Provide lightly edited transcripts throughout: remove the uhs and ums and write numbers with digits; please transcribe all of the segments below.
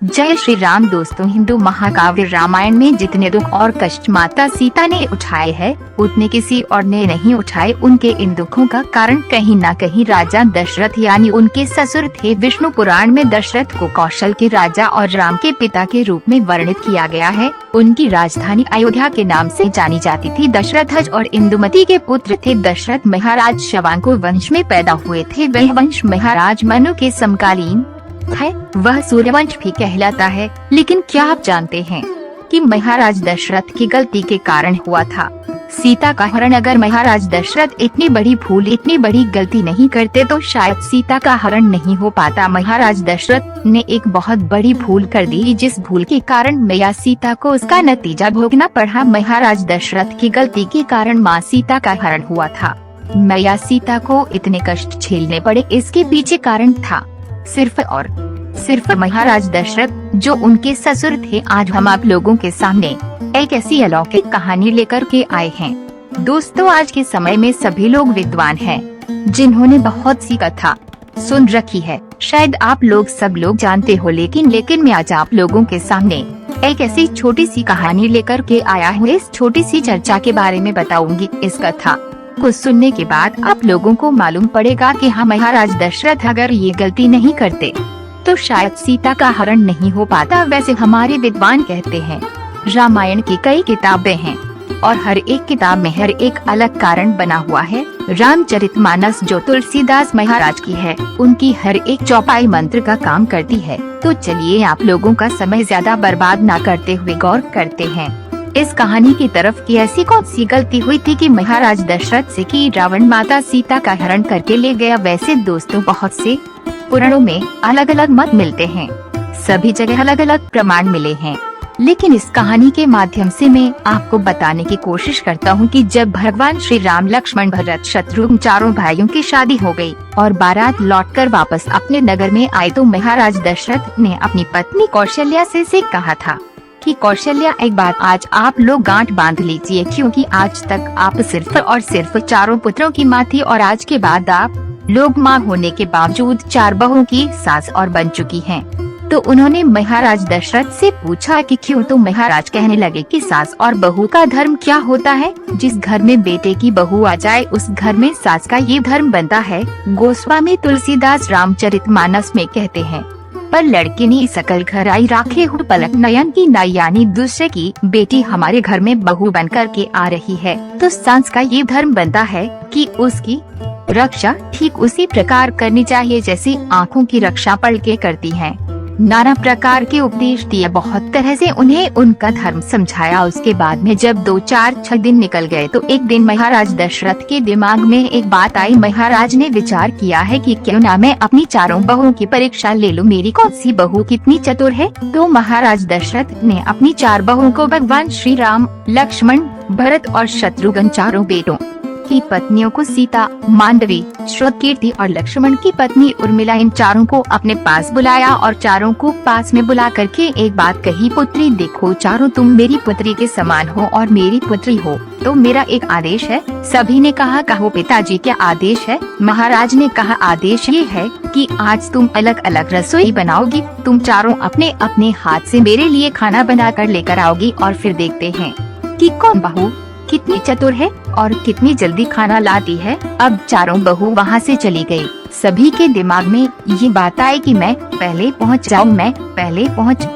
जय श्री राम दोस्तों, हिंदू महाकाव्य रामायण में जितने दुख और कष्ट माता सीता ने उठाए हैं, उतने किसी और ने नहीं उठाए। उनके इन दुखों का कारण कहीं न कहीं राजा दशरथ यानी उनके ससुर थे। विष्णु पुराण में दशरथ को कौशल के राजा और राम के पिता के रूप में वर्णित किया गया है। उनकी राजधानी अयोध्या के नाम से जानी जाती थी। दशरथ और इंदुमती के पुत्र थे। दशरथ महाराज शवांको वंश में पैदा हुए थे। वह वंश महाराज मनु के समकालीन है। वह सूर्यवंश भी कहलाता है। लेकिन क्या आप जानते हैं कि महाराज दशरथ की गलती के कारण हुआ था सीता का हरण? अगर महाराज दशरथ इतनी बड़ी गलती नहीं करते तो शायद सीता का हरण नहीं हो पाता। महाराज दशरथ ने एक बहुत बड़ी भूल कर दी, जिस भूल के कारण मैया सीता को उसका नतीजा भोगना पड़ा। महाराज दशरथ की गलती के कारण माँ सीता का हरण हुआ था। मैया सीता को इतने कष्ट झेलने पड़े, इसके पीछे कारण था सिर्फ महाराज दशरथ जो उनके ससुर थे। आज हम आप लोगों के सामने एक ऐसी अलौकिक कहानी लेकर के आए हैं। दोस्तों, आज के समय में सभी लोग विद्वान हैं, जिन्होंने बहुत सी कथा सुन रखी है। शायद आप सब लोग जानते हो, लेकिन मैं आज आप लोगों के सामने एक ऐसी छोटी सी कहानी लेकर के आया हूँ। इस छोटी सी चर्चा के बारे में बताऊंगी। इस कथा को सुनने के बाद आप लोगों को मालूम पड़ेगा कि हाँ, महाराज दशरथ अगर ये गलती नहीं करते तो शायद सीता का हरण नहीं हो पाता। वैसे हमारे विद्वान कहते हैं रामायण की कई किताबें हैं और हर एक किताब में हर एक अलग कारण बना हुआ है। रामचरितमानस जो तुलसीदास महाराज की है, उनकी हर एक चौपाई मंत्र का काम करती है। तो चलिए आप लोगों का समय ज्यादा बर्बाद न करते हुए गौर करते हैं इस कहानी की तरफ कि ऐसी कौन सी गलती हुई थी कि महाराज दशरथ से कि रावण माता सीता का हरण करके ले गया। वैसे दोस्तों, बहुत से पुराणों में अलग अलग मत मिलते हैं, सभी जगह अलग अलग प्रमाण मिले हैं। लेकिन इस कहानी के माध्यम से मैं आपको बताने की कोशिश करता हूँ कि जब भगवान श्री राम, लक्ष्मण, भरत, शत्रुघ्न चारों भाइयों की शादी हो गई और बारात लौटकर वापस अपने नगर में आए तो महाराज दशरथ ने अपनी पत्नी कौशल्या से कहा था कि कौशल्या, एक बात आज आप लोग गांठ बांध लीजिए, क्योंकि आज तक आप सिर्फ चारों पुत्रों की माँ थी और आज के बाद आप लोग माँ होने के बावजूद 4 बहुओं की सास और बन चुकी हैं। तो उन्होंने महाराज दशरथ से पूछा कि क्यों? तो महाराज कहने लगे कि सास और बहू का धर्म क्या होता है? जिस घर में बेटे की बहू आ जाए उस घर में सास का ये धर्म बनता है। गोस्वामी तुलसीदास रामचरितमानस में कहते हैं, पर लड़किनी सकल घर आई राखे हूँ पलक नयन की नाई, यानी दूसरे की बेटी हमारे घर में बहू बन कर के आ रही है तो सास का ये धर्म बनता है कि उसकी रक्षा ठीक उसी प्रकार करनी चाहिए जैसे आँखों की रक्षा पलकें करती हैं। नाना प्रकार के उपदेश दिए, बहुत तरह से उन्हें उनका धर्म समझाया। उसके बाद में जब 2-4-6 दिन निकल गए तो एक दिन महाराज दशरथ के दिमाग में एक बात आई। महाराज ने विचार किया है कि क्यों ना मैं अपनी चारों बहुओं की परीक्षा ले लूं, मेरी कौन सी बहू कितनी चतुर है। तो महाराज दशरथ ने अपनी 4 बहुओं को भगवान श्री राम, लक्ष्मण, भरत और शत्रुघ्न चारों बेटों की पत्नियों को सीता, मांडवी, श्रुतकीर्ति और लक्ष्मण की पत्नी उर्मिला, इन चारों को अपने पास बुलाया और चारों को पास में बुला करके एक बात कही, पुत्री देखो, चारों तुम मेरी पुत्री के समान हो और मेरी पुत्री हो, तो मेरा एक आदेश है। सभी ने कहा, कहो पिताजी क्या आदेश है? महाराज ने कहा, आदेश ये है कि आज तुम अलग अलग रसोई बनाओगी। तुम चारों अपने अपने हाथ से मेरे लिए खाना बना कर लेकर आओगी और फिर देखते हैं कि कौन बहू कितनी चतुर है और कितनी जल्दी खाना लाती है। अब चारों बहू वहाँ से चली गई। सभी के दिमाग में ये बात आई कि मैं पहले पहुँच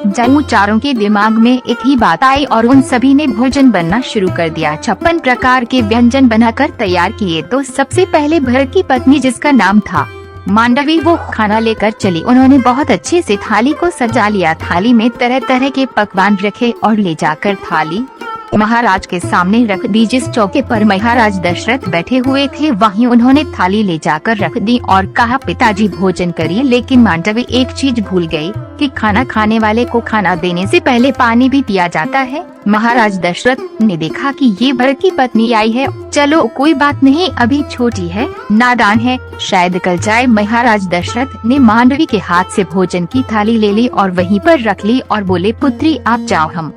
जाऊँ। चारों के दिमाग में एक ही बात आई और उन सभी ने भोजन बनना शुरू कर दिया। 56 प्रकार के व्यंजन बनाकर तैयार किए। तो सबसे पहले भरत की पत्नी, जिसका नाम था मांडवी, वो खाना लेकर चली। उन्होंने बहुत अच्छे से थाली को सजा लिया। थाली में तरह तरह के पकवान रखे और ले जाकर थाली महाराज के सामने रख दी। जिस चौके पर महाराज दशरथ बैठे हुए थे वहीं उन्होंने थाली ले जाकर रख दी और कहा, पिताजी भोजन करिए। लेकिन मांडवी एक चीज भूल गई कि खाना खाने वाले को खाना देने से पहले पानी भी पिया जाता है। महाराज दशरथ ने देखा कि ये भरत की पत्नी आई है, चलो कोई बात नहीं, अभी छोटी है, नादान है, शायद कल जाए। महाराज दशरथ ने मांडवी के हाथ से भोजन की थाली ले ली और वहीं पर रख ली और बोले, पुत्री आप जाओ, हम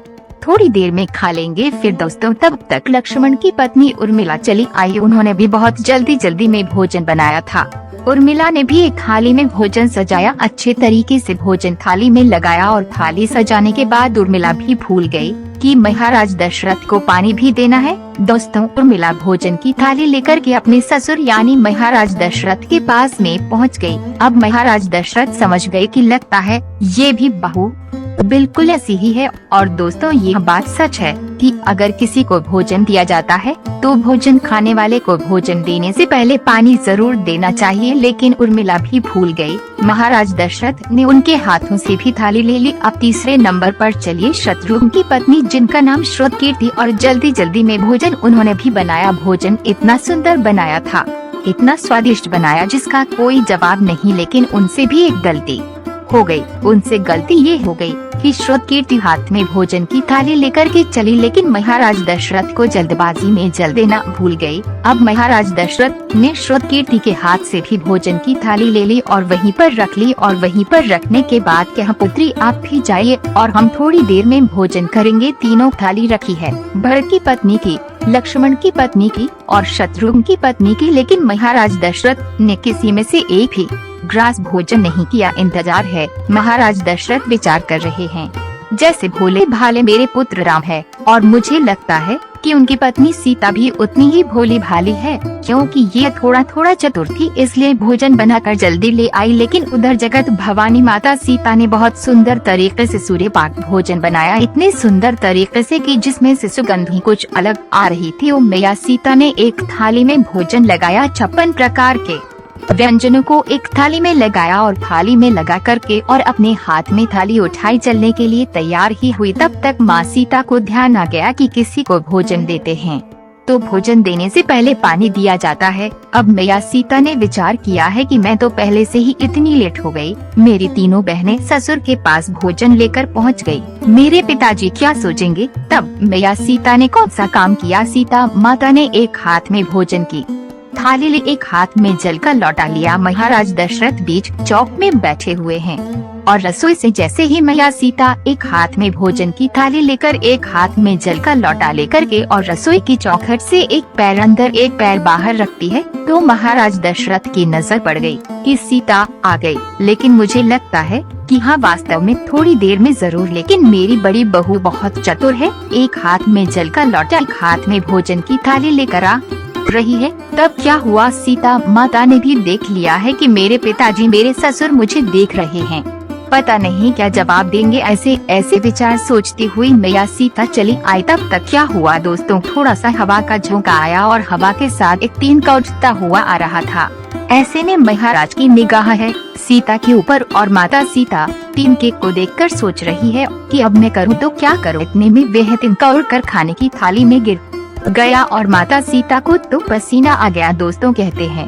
थोड़ी देर में खा लेंगे फिर दोस्तों। तब तक लक्ष्मण की पत्नी उर्मिला चली आई। उन्होंने भी बहुत जल्दी में भोजन बनाया था। उर्मिला ने भी एक थाली में भोजन सजाया, अच्छे तरीके से भोजन थाली में लगाया और थाली सजाने के बाद उर्मिला भी भूल गई कि महाराज दशरथ को पानी भी देना है। दोस्तों, उर्मिला भोजन की थाली लेकर के अपने ससुर यानी महाराज दशरथ के पास में पहुंच गई। अब महाराज दशरथ समझ गए कि लगता है ये भी बहू बिल्कुल ऐसी ही है। और दोस्तों, यह बात सच है कि अगर किसी को भोजन दिया जाता है तो भोजन खाने वाले को भोजन देने से पहले पानी जरूर देना चाहिए। लेकिन उर्मिला भी भूल गई। महाराज दशरथ ने उनके हाथों से भी थाली ले ली। अब तीसरे नंबर पर चलिए शत्रुघ्न की पत्नी, जिनका नाम श्रुतकीर्ति, और जल्दी में भोजन उन्होंने भी बनाया। भोजन इतना सुंदर बनाया था, इतना स्वादिष्ट बनाया जिसका कोई जवाब नहीं। लेकिन उनसे भी एक गलती हो गई। उनसे गलती ये हो गई कि श्रुतकीर्ति हाथ में भोजन की थाली लेकर के चली, लेकिन महाराज दशरथ को जल्दबाजी में जल देना भूल गई। अब महाराज दशरथ ने श्रुतकीर्ति के हाथ से भी भोजन की थाली ले ली और वहीं पर रख ली। और वहीं पर रखने के बाद कहा, पुत्री आप भी जाइए और हम थोड़ी देर में भोजन करेंगे। तीनों थाली रखी है, भरत की पत्नी की, लक्ष्मण की पत्नी की और शत्रुघ्न की पत्नी की। लेकिन महाराज दशरथ ने किसी में से एक भी ग्रास भोजन नहीं किया। इंतजार है। महाराज दशरथ विचार कर रहे हैं जैसे भोले भाले मेरे पुत्र राम है, और मुझे लगता है कि उनकी पत्नी सीता भी उतनी ही भोली भाली है, क्योंकि ये थोड़ा चतुर थी, इसलिए भोजन बनाकर जल्दी ले आई। लेकिन उधर जगत भवानी माता सीता ने बहुत सुंदर तरीके से सूर्य पाक भोजन बनाया, इतने सुंदर तरीके से कि जिसमें से सुगंध ही कुछ अलग आ रही थी। और मैया सीता ने एक थाली में भोजन लगाया, 56 प्रकार के व्यंजनों को एक थाली में लगाया और थाली में लगा करके और अपने हाथ में थाली उठाई चलने के लिए तैयार ही हुई। तब तक माँ सीता को ध्यान आ गया कि किसी को भोजन देते हैं तो भोजन देने से पहले पानी दिया जाता है। अब मैया सीता ने विचार किया है कि मैं तो पहले से ही इतनी लेट हो गई, मेरी तीनों बहनें ससुर के पास भोजन लेकर पहुंच गई, मेरे पिताजी क्या सोचेंगे। तब मैया सीता ने कौन सा काम किया, सीता माता ने एक हाथ में भोजन की थाली ली, एक हाथ में जल का लौटा लिया। महाराज दशरथ बीच चौक में बैठे हुए हैं और रसोई से जैसे ही मैया सीता एक हाथ में भोजन की थाली लेकर एक हाथ में जल का लौटा लेकर के और रसोई की चौखट से एक पैर अंदर एक पैर बाहर रखती है तो महाराज दशरथ की नजर पड़ गई कि सीता आ गई। लेकिन मुझे लगता है कि हाँ, वास्तव में थोड़ी देर में जरूर, लेकिन मेरी बड़ी बहू बहुत चतुर है, एक हाथ में जल का लौटा एक हाथ में भोजन की थाली लेकर आ रही है। तब क्या हुआ, सीता माता ने भी देख लिया है कि मेरे पिताजी मेरे ससुर मुझे देख रहे हैं, पता नहीं क्या जवाब देंगे। ऐसे विचार सोचती हुई मैया सीता चली आई। तब तक क्या हुआ दोस्तों, थोड़ा सा हवा का झोंका आया और हवा के साथ एक तीन का उठता हुआ आ रहा था। ऐसे में महाराज की निगाह है सीता के ऊपर और माता सीता तिनके को देखकर सोच रही है कि अब मैं करूँ तो क्या करूँ। इतने में वह तिनका उड़कर खाने की थाली में गिर गया और माता सीता को तो पसीना आ गया। दोस्तों, कहते हैं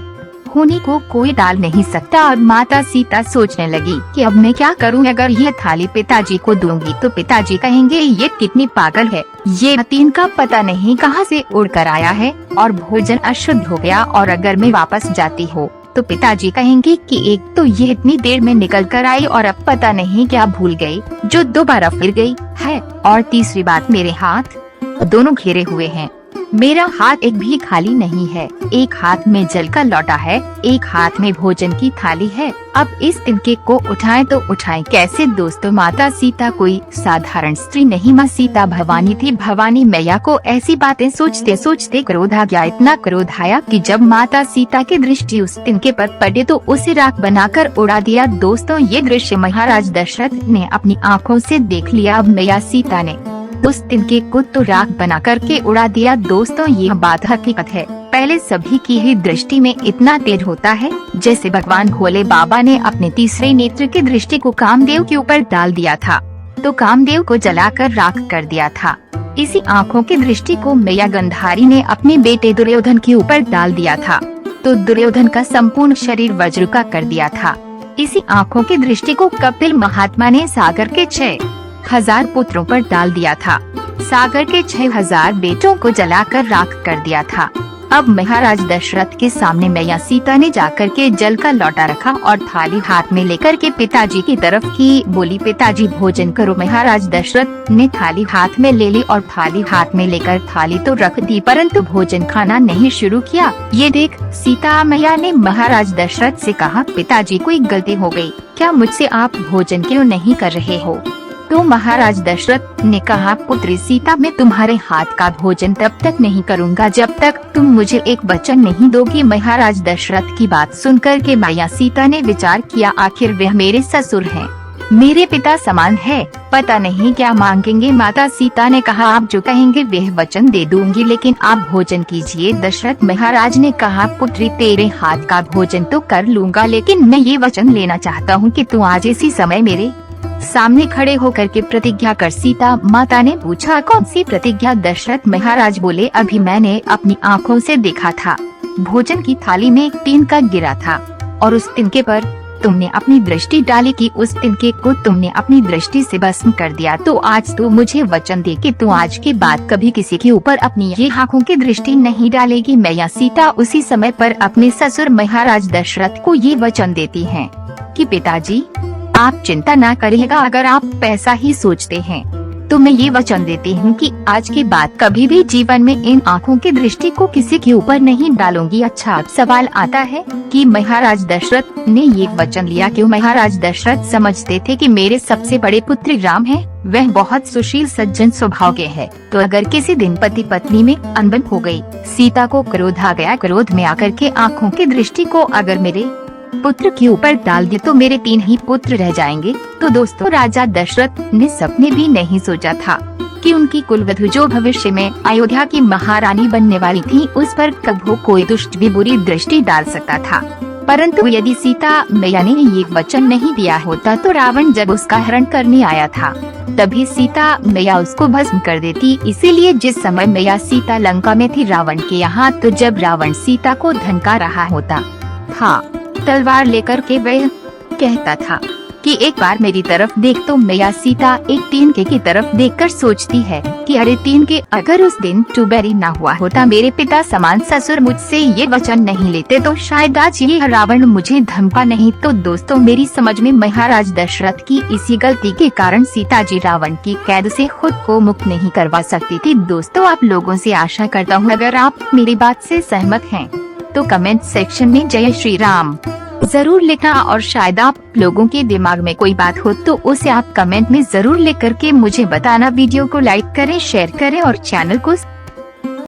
खूनी को कोई टाल नहीं सकता और माता सीता सोचने लगी कि अब मैं क्या करूं, अगर ये थाली पिताजी को दूंगी तो पिताजी कहेंगे ये कितनी पागल है, ये तीन का पता नहीं कहां से उड़कर आया है और भोजन अशुद्ध हो गया, और अगर मैं वापस जाती हूँ तो पिताजी कहेंगे कि एक तो ये इतनी देर में निकल कर आई और अब पता नहीं क्या भूल गई जो दोबारा फिर गई है, और तीसरी बात मेरे हाथ दोनों घेरे हुए हैं, मेरा हाथ एक भी खाली नहीं है, एक हाथ में जल का लौटा है, एक हाथ में भोजन की थाली है, अब इस तिनके को उठाएं तो उठाएं कैसे। दोस्तों, माता सीता कोई साधारण स्त्री नहीं, माँ सीता भवानी थी। भवानी मैया को ऐसी बातें सोचते सोचते क्रोध आ गया, इतना क्रोध आया कि जब माता सीता की दृष्टि उस तिनके पर पड़े तो उसे राख बनाकर उड़ा दिया। दोस्तों, ये दृश्य महाराज दशरथ ने अपनी आँखों से देख लिया। अब मैया सीता ने उस तिनके को तो राख बना करके उड़ा दिया। दोस्तों, ये बात हकीकत है, पहले सभी की ही दृष्टि में इतना तेज होता है जैसे भगवान भोले बाबा ने अपने तीसरे नेत्र की दृष्टि को कामदेव के ऊपर डाल दिया था तो कामदेव को जलाकर राख कर दिया था। इसी आँखों की दृष्टि को मैया गंधारी ने अपने बेटे दुर्योधन के ऊपर डाल दिया था तो दुर्योधन का संपूर्ण शरीर वज्र का कर दिया था। इसी आँखों की दृष्टि को कपिल महात्मा ने सागर के 6000 पुत्रों पर डाल दिया था, सागर के 6000 बेटों को जलाकर राख कर दिया था। अब महाराज दशरथ के सामने मैया सीता ने जाकर के जल का लौटा रखा और थाली हाथ में लेकर के पिताजी की तरफ की, बोली पिताजी भोजन करो। महाराज दशरथ ने थाली हाथ में ले ली और थाली हाथ में लेकर थाली तो रख दी, परंतु भोजन खाना नहीं शुरू किया। ये देख सीता मैया ने महाराज दशरथ से कहा, पिताजी कोई गलती हो गई क्या, मुझसे आप भोजन क्यों नहीं कर रहे हो? तो महाराज दशरथ ने कहा, पुत्री सीता मैं तुम्हारे हाथ का भोजन तब तक नहीं करूंगा जब तक तुम मुझे एक वचन नहीं दोगी। महाराज दशरथ की बात सुनकर के मैया सीता ने विचार किया, आखिर वह मेरे ससुर हैं, मेरे पिता समान है, पता नहीं क्या मांगेंगे। माता सीता ने कहा, आप जो कहेंगे वह वचन दे दूंगी, लेकिन आप भोजन कीजिए। दशरथ महाराज ने कहा, पुत्री तेरे हाथ का भोजन तो कर लूंगा, लेकिन मैं ये वचन लेना चाहता हूँ कि तू आज इसी समय मेरे सामने खड़े होकर के प्रतिज्ञा कर। सीता माता ने पूछा, कौन सी प्रतिज्ञा? दशरथ महाराज बोले, अभी मैंने अपनी आँखों से देखा था, भोजन की थाली में एक तिनका गिरा था और उस तिनके पर तुमने अपनी दृष्टि डाली कि उस तिनके को तुमने अपनी दृष्टि से भस्म कर दिया। तो आज तू मुझे वचन दे कि तू आज के बाद कभी किसी के ऊपर अपनी ये आँखों की दृष्टि नहीं डालेगी। मैया सीता उसी समय पर अपने ससुर महाराज दशरथ को ये वचन देती हैं कि पिताजी आप चिंता ना करिएगा, अगर आप पैसा ही सोचते हैं तो मैं ये वचन देती हूँ कि आज के बाद कभी भी जीवन में इन आँखों की दृष्टि को किसी के ऊपर नहीं डालूंगी। अच्छा सवाल आता है कि महाराज दशरथ ने ये वचन लिया क्यों? महाराज दशरथ समझते थे कि मेरे सबसे बड़े पुत्र राम हैं, वह बहुत सुशील सज्जन स्वभाव के हैं, तो अगर किसी दिन पति पत्नी में अनबन हो गई, सीता को क्रोध आ गया, क्रोध में आकर के आँखों की दृष्टि को अगर मेरे पुत्र के ऊपर डाल दे तो मेरे 3 ही पुत्र रह जाएंगे। तो दोस्तों राजा दशरथ ने सपने भी नहीं सोचा था कि उनकी कुलवधु जो भविष्य में अयोध्या की महारानी बनने वाली थी, उस पर कभी कोई दुष्ट भी बुरी दृष्टि डाल सकता था। परंतु यदि सीता मैया ने ये वचन नहीं दिया होता तो रावण जब उसका हरण करने आया था तभी सीता मैया उसको भस्म कर देती। इसीलिए जिस समय मैया सीता लंका में थी रावण के यहाँ, तो जब रावण सीता को धमका रहा होता था तलवार लेकर के वह कहता था कि एक बार मेरी तरफ देख, तो मैया सीता एक तिनके की तरफ देखकर सोचती है कि अरे तिनके, अगर उस दिन टुबेरी ना हुआ होता, मेरे पिता समान ससुर मुझसे ये वचन नहीं लेते, तो शायद आज ये रावण मुझे धमका नहीं। तो दोस्तों मेरी समझ में महाराज दशरथ की इसी गलती के कारण सीता जी रावण की कैद से खुद को मुक्त नहीं करवा सकती थी। दोस्तों आप लोगों से आशा करता हूँ अगर आप मेरी बात से सहमत हैं तो कमेंट सेक्शन में जय श्री राम जरूर लिखना, और शायद आप लोगों के दिमाग में कोई बात हो तो उसे आप कमेंट में जरूर लिख करके मुझे बताना। वीडियो को लाइक करें, शेयर करें और चैनल को